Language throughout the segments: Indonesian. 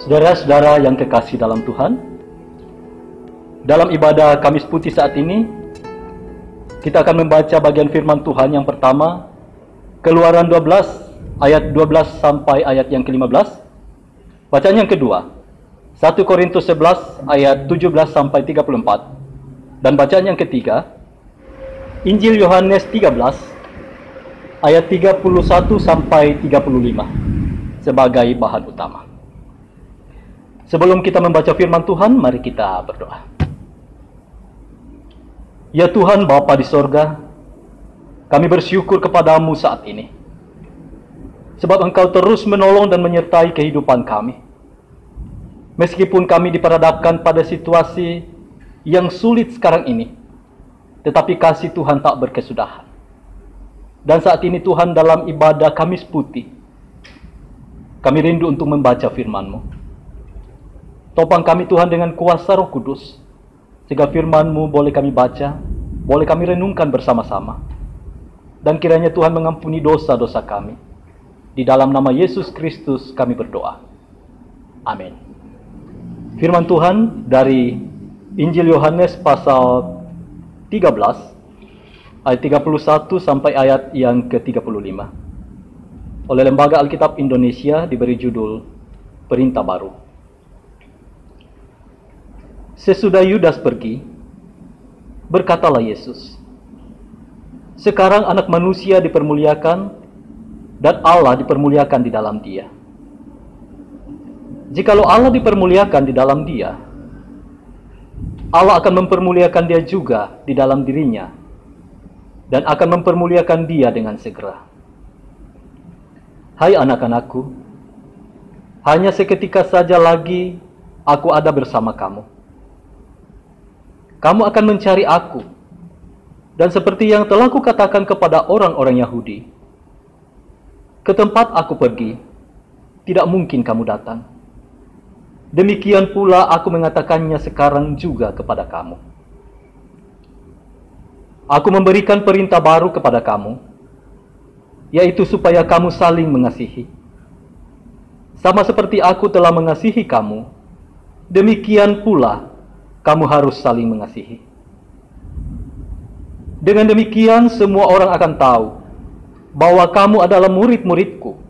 Saudara-saudara yang kekasih dalam Tuhan, dalam ibadah Kamis Putih saat ini, kita akan membaca bagian firman Tuhan yang pertama, Keluaran 12, ayat 12 sampai ayat yang ke-15. Bacaan yang kedua, 1 Korintus 11, ayat 17 sampai 34. Dan bacaan yang ketiga, Injil Yohanes 13, ayat 31 sampai 35, sebagai bahan utama. Sebelum kita membaca firman Tuhan, mari kita berdoa. Ya Tuhan Bapa di sorga, kami bersyukur kepadamu saat ini, sebab Engkau terus menolong dan menyertai kehidupan kami. Meskipun kami diperhadapkan pada situasi yang sulit sekarang ini, tetapi kasih Tuhan tak berkesudahan. Dan saat ini Tuhan, dalam ibadah Kamis Putih, kami rindu untuk membaca firman-Mu. Topang kami Tuhan dengan kuasa Roh Kudus, sehingga firman-Mu boleh kami baca, boleh kami renungkan bersama-sama. Dan kiranya Tuhan mengampuni dosa-dosa kami. Di dalam nama Yesus Kristus kami berdoa. Amin. Firman Tuhan dari Injil Yohanes pasal 13, ayat 31 sampai ayat yang ke-35. Oleh Lembaga Alkitab Indonesia diberi judul Perintah Baru. Sesudah Yudas pergi, berkatalah Yesus, sekarang anak manusia dipermuliakan dan Allah dipermuliakan di dalam dia. Jikalau Allah dipermuliakan di dalam dia, Allah akan mempermuliakan dia juga di dalam dirinya dan akan mempermuliakan dia dengan segera. Hai anak-anakku, hanya seketika saja lagi aku ada bersama kamu. Kamu akan mencari aku, dan seperti yang telah kukatakan kepada orang-orang Yahudi, ke tempat aku pergi, tidak mungkin kamu datang. Demikian pula aku mengatakannya sekarang juga kepada kamu. Aku memberikan perintah baru kepada kamu, yaitu supaya kamu saling mengasihi. Sama seperti aku telah mengasihi kamu, demikian pula kamu harus saling mengasihi. Dengan demikian semua orang akan tahu bahwa kamu adalah murid-muridku,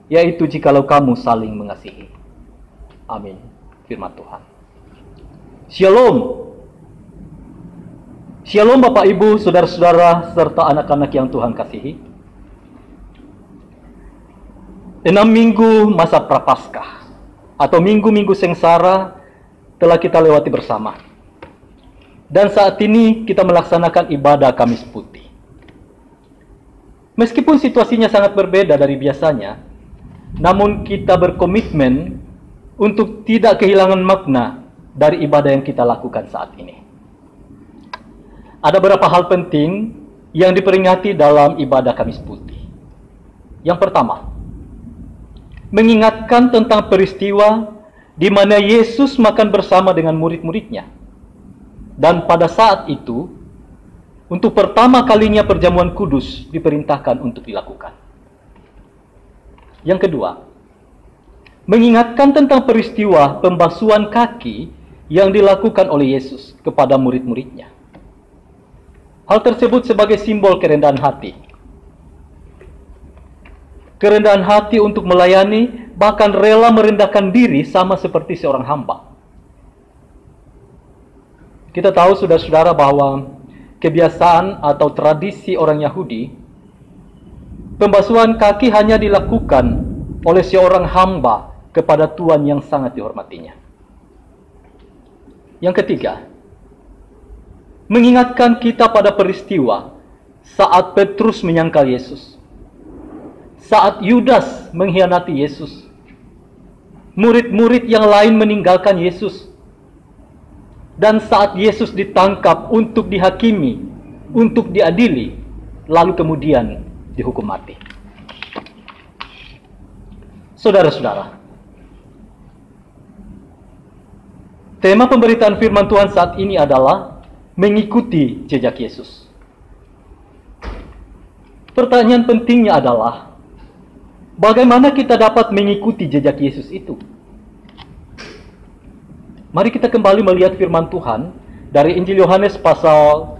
yaitu jikalau kamu saling mengasihi. Amin. Firman Tuhan. Shalom. Shalom Bapak Ibu, saudara-saudara, serta anak-anak yang Tuhan kasihi. 6 minggu masa Prapaskah atau minggu-minggu sengsara telah kita lewati bersama. Dan saat ini kita melaksanakan ibadah Kamis Putih. Meskipun situasinya sangat berbeda dari biasanya, namun kita berkomitmen untuk tidak kehilangan makna dari ibadah yang kita lakukan saat ini. Ada beberapa hal penting yang diperingati dalam ibadah Kamis Putih. Yang pertama, mengingatkan tentang peristiwa di mana Yesus makan bersama dengan murid-muridnya. Dan pada saat itu, untuk pertama kalinya perjamuan kudus diperintahkan untuk dilakukan. Yang kedua, mengingatkan tentang peristiwa pembasuhan kaki yang dilakukan oleh Yesus kepada murid-muridnya. Hal tersebut sebagai simbol kerendahan hati. Kerendahan hati untuk melayani, bahkan rela merendahkan diri sama seperti seorang hamba. Kita tahu saudara-saudara bahwa kebiasaan atau tradisi orang Yahudi, pembasuhan kaki hanya dilakukan oleh seorang hamba kepada Tuhan yang sangat dihormatinya. Yang ketiga, mengingatkan kita pada peristiwa saat Petrus menyangkal Yesus. Saat Yudas mengkhianati Yesus, murid-murid yang lain meninggalkan Yesus, dan saat Yesus ditangkap untuk dihakimi, untuk diadili, lalu kemudian dihukum mati. Saudara-saudara, tema pemberitaan firman Tuhan saat ini adalah mengikuti jejak Yesus. Pertanyaan pentingnya adalah, bagaimana kita dapat mengikuti jejak Yesus itu? Mari kita kembali melihat firman Tuhan dari Injil Yohanes pasal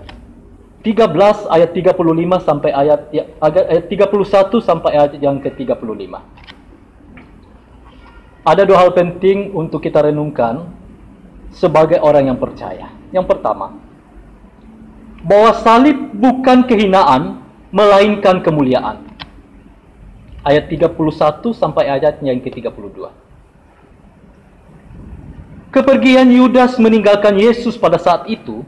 13 ayat 35 sampai ayat 31 sampai ayat yang ke-35. Ada dua hal penting untuk kita renungkan sebagai orang yang percaya. Yang pertama, bahwa salib bukan kehinaan, melainkan kemuliaan. Ayat 31 sampai ayatnya yang ke-32. Kepergian Yudas meninggalkan Yesus pada saat itu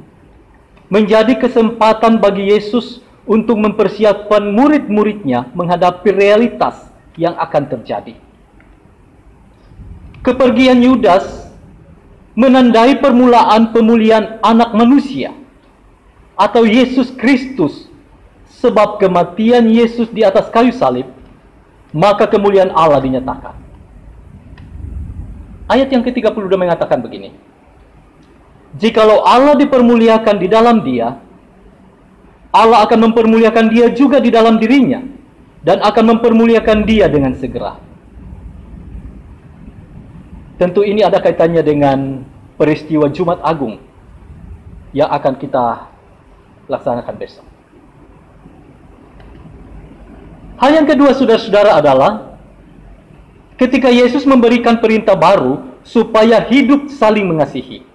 menjadi kesempatan bagi Yesus untuk mempersiapkan murid-muridnya menghadapi realitas yang akan terjadi. Kepergian Yudas menandai permulaan pemulihan anak manusia atau Yesus Kristus, sebab kematian Yesus di atas kayu salib, maka kemuliaan Allah dinyatakan. Ayat yang ke-32 mengatakan begini: jikalau Allah dipermuliakan di dalam dia, Allah akan mempermuliakan dia juga di dalam dirinya, dan akan mempermuliakan dia dengan segera. Tentu ini ada kaitannya dengan peristiwa Jumat Agung yang akan kita laksanakan besok. Hal yang kedua, saudara-saudara, adalah ketika Yesus memberikan perintah baru supaya hidup saling mengasihi.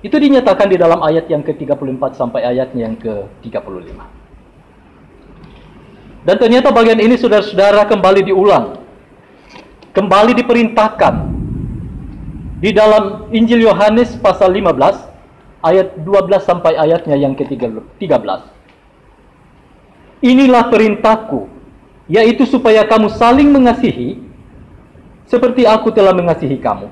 Itu dinyatakan di dalam ayat yang ke-34 sampai ayatnya yang ke-35. Dan ternyata bagian ini, saudara-saudara, kembali diulang, kembali diperintahkan di dalam Injil Yohanes pasal 15 ayat 12 sampai ayatnya yang ke-13. Inilah perintahku, yaitu supaya kamu saling mengasihi seperti aku telah mengasihi kamu.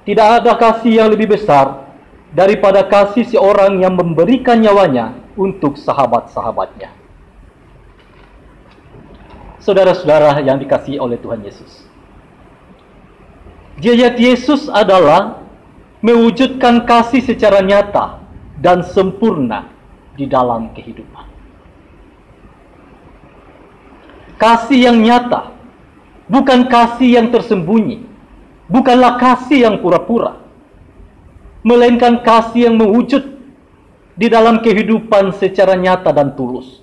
Tidak ada kasih yang lebih besar daripada kasih seorang yang memberikan nyawanya untuk sahabat-sahabatnya. Saudara-saudara yang dikasihi oleh Tuhan Yesus, jejak Yesus adalah mewujudkan kasih secara nyata dan sempurna di dalam kehidupan. Kasih yang nyata, bukan kasih yang tersembunyi, bukanlah kasih yang pura-pura, melainkan kasih yang mewujud di dalam kehidupan secara nyata dan tulus.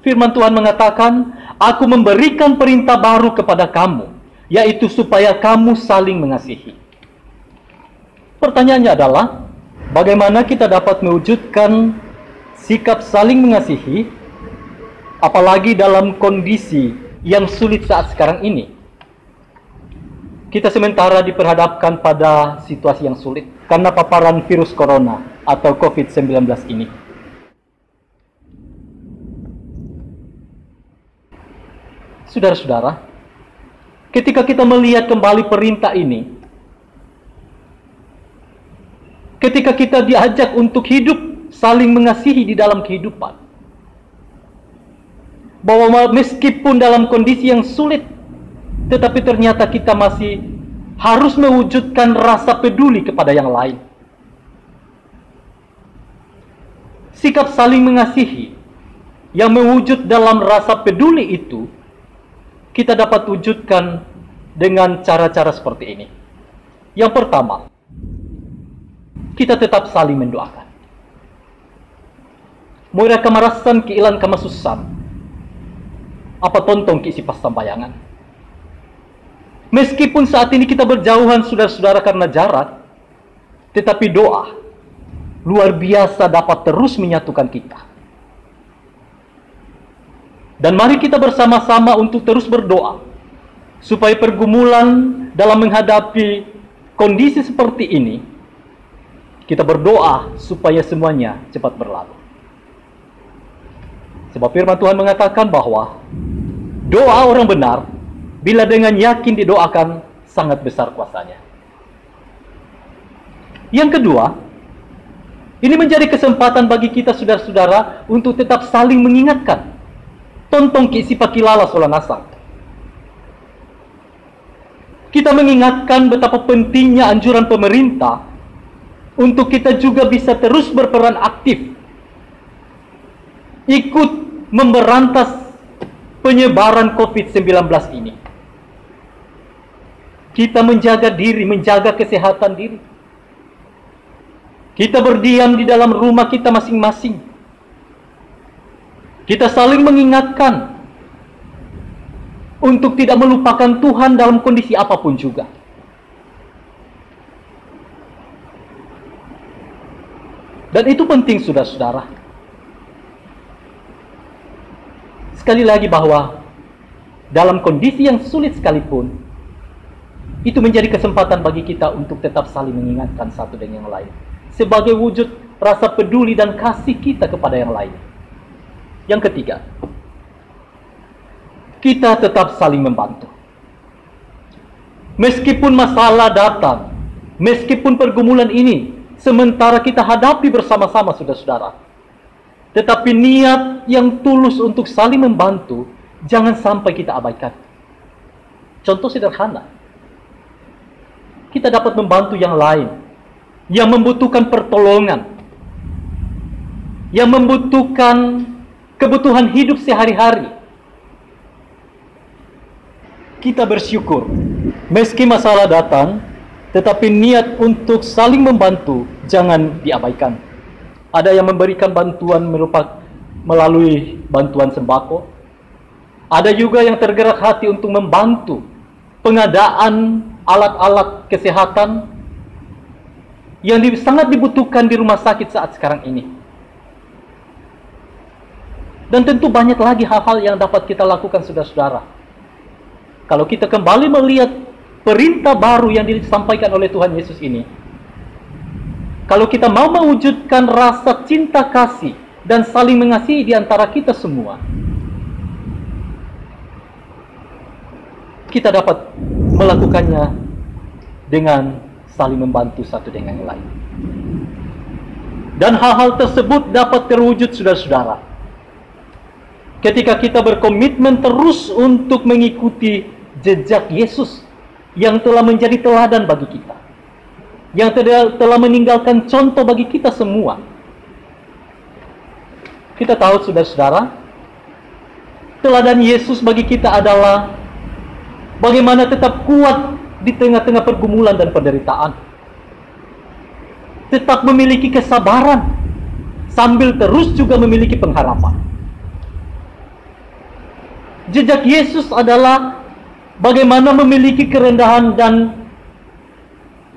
Firman Tuhan mengatakan, aku memberikan perintah baru kepada kamu, yaitu supaya kamu saling mengasihi. Pertanyaannya adalah, bagaimana kita dapat mewujudkan sikap saling mengasihi, apalagi dalam kondisi yang sulit saat sekarang ini? Kita sementara diperhadapkan pada situasi yang sulit karena paparan virus corona atau COVID-19 ini. Saudara-saudara, ketika kita melihat kembali perintah ini, ketika kita diajak untuk hidup saling mengasihi di dalam kehidupan, bahwa meskipun dalam kondisi yang sulit, tetapi ternyata kita masih harus mewujudkan rasa peduli kepada yang lain. Sikap saling mengasihi yang mewujud dalam rasa peduli itu, kita dapat wujudkan dengan cara-cara seperti ini. Yang pertama, kita tetap saling mendoakan. Moira kamarasan ki ilan kamasusan, apa tontong ki sipas sambayangan. Meskipun saat ini kita berjauhan, saudara-saudara, karena jarak, tetapi doa luar biasa dapat terus menyatukan kita. Dan mari kita bersama-sama untuk terus berdoa, supaya pergumulan dalam menghadapi kondisi seperti ini, kita berdoa supaya semuanya cepat berlalu. Sebab firman Tuhan mengatakan bahwa doa orang benar, bila dengan yakin didoakan, sangat besar kuasanya. Yang kedua, ini menjadi kesempatan bagi kita, saudara-saudara, untuk tetap saling mengingatkan. Tontong ki sipakilala solanasang. Kita mengingatkan betapa pentingnya anjuran pemerintah untuk kita juga bisa terus berperan aktif, ikut memberantas penyebaran COVID-19 ini. Kita menjaga diri, menjaga kesehatan diri. Kita berdiam di dalam rumah kita masing-masing. Kita saling mengingatkan untuk tidak melupakan Tuhan dalam kondisi apapun juga. Dan itu penting, saudara-saudara. Sekali lagi bahwa dalam kondisi yang sulit sekalipun, itu menjadi kesempatan bagi kita untuk tetap saling mengingatkan satu dengan yang lain, sebagai wujud rasa peduli dan kasih kita kepada yang lain. Yang ketiga, kita tetap saling membantu. Meskipun masalah datang, meskipun pergumulan ini sementara kita hadapi bersama-sama, saudara-saudara, tetapi niat yang tulus untuk saling membantu jangan sampai kita abaikan. Contoh sederhana, kita dapat membantu yang lain yang membutuhkan pertolongan, yang membutuhkan kebutuhan hidup sehari-hari. Kita bersyukur meski masalah datang, tetapi niat untuk saling membantu jangan diabaikan. Ada yang memberikan bantuan melalui bantuan sembako. Ada juga yang tergerak hati untuk membantu pengadaan alat-alat kesehatan yang sangat dibutuhkan di rumah sakit saat sekarang ini. Dan tentu banyak lagi hal-hal yang dapat kita lakukan, saudara-saudara. Kalau kita kembali melihat perintah baru yang disampaikan oleh Tuhan Yesus ini, kalau kita mau mewujudkan rasa cinta kasih dan saling mengasihi di antara kita semua, kita dapat melakukannya dengan saling membantu satu dengan yang lain. Dan hal-hal tersebut dapat terwujud, saudara-saudara, ketika kita berkomitmen terus untuk mengikuti jejak Yesus yang telah menjadi teladan bagi kita, yang telah meninggalkan contoh bagi kita semua. Kita tahu, saudara-saudara, teladan Yesus bagi kita adalah bagaimana tetap kuat di tengah-tengah pergumulan dan penderitaan, tetap memiliki kesabaran sambil terus juga memiliki pengharapan. Jejak Yesus adalah bagaimana memiliki kerendahan dan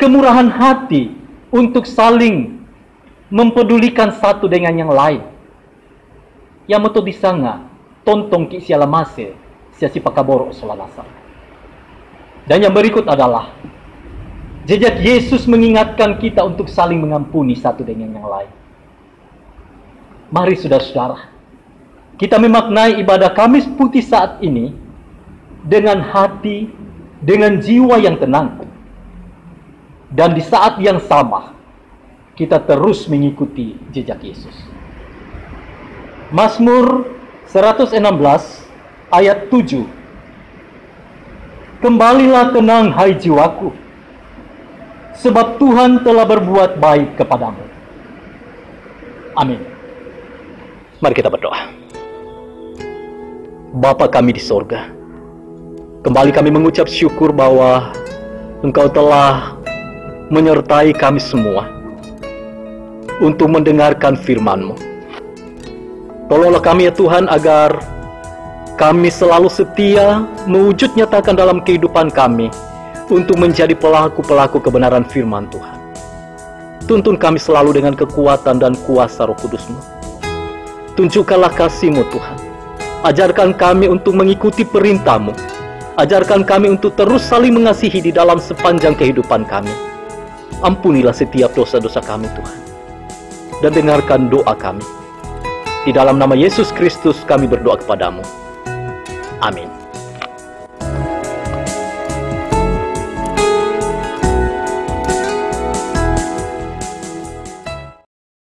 kemurahan hati untuk saling mempedulikan satu dengan yang lain. Yang metu disanga tontong ki siala mase sia si pakaboro solalasa. Dan yang berikut adalah jejak Yesus mengingatkan kita untuk saling mengampuni satu dengan yang lain. Mari, saudara-saudara, kita memaknai ibadah Kamis Putih saat ini dengan hati, dengan jiwa yang tenang. Dan di saat yang sama, kita terus mengikuti jejak Yesus. Mazmur 116 ayat 7. Kembalilah tenang, hai jiwaku, sebab Tuhan telah berbuat baik kepadamu. Amin. Mari kita berdoa. Bapa kami di sorga, kembali kami mengucap syukur bahwa Engkau telah menyertai kami semua untuk mendengarkan firman-Mu. Tolonglah kami ya Tuhan, agar kami selalu setia mewujud nyatakan dalam kehidupan kami untuk menjadi pelaku-pelaku kebenaran firman Tuhan. Tuntun kami selalu dengan kekuatan dan kuasa Roh Kudus-Mu. Tunjukkanlah kasih-Mu Tuhan. Ajarkan kami untuk mengikuti perintah-Mu. Ajarkan kami untuk terus saling mengasihi di dalam sepanjang kehidupan kami. Ampunilah setiap dosa-dosa kami Tuhan. Dan dengarkan doa kami. Di dalam nama Yesus Kristus kami berdoa kepadamu. Amin.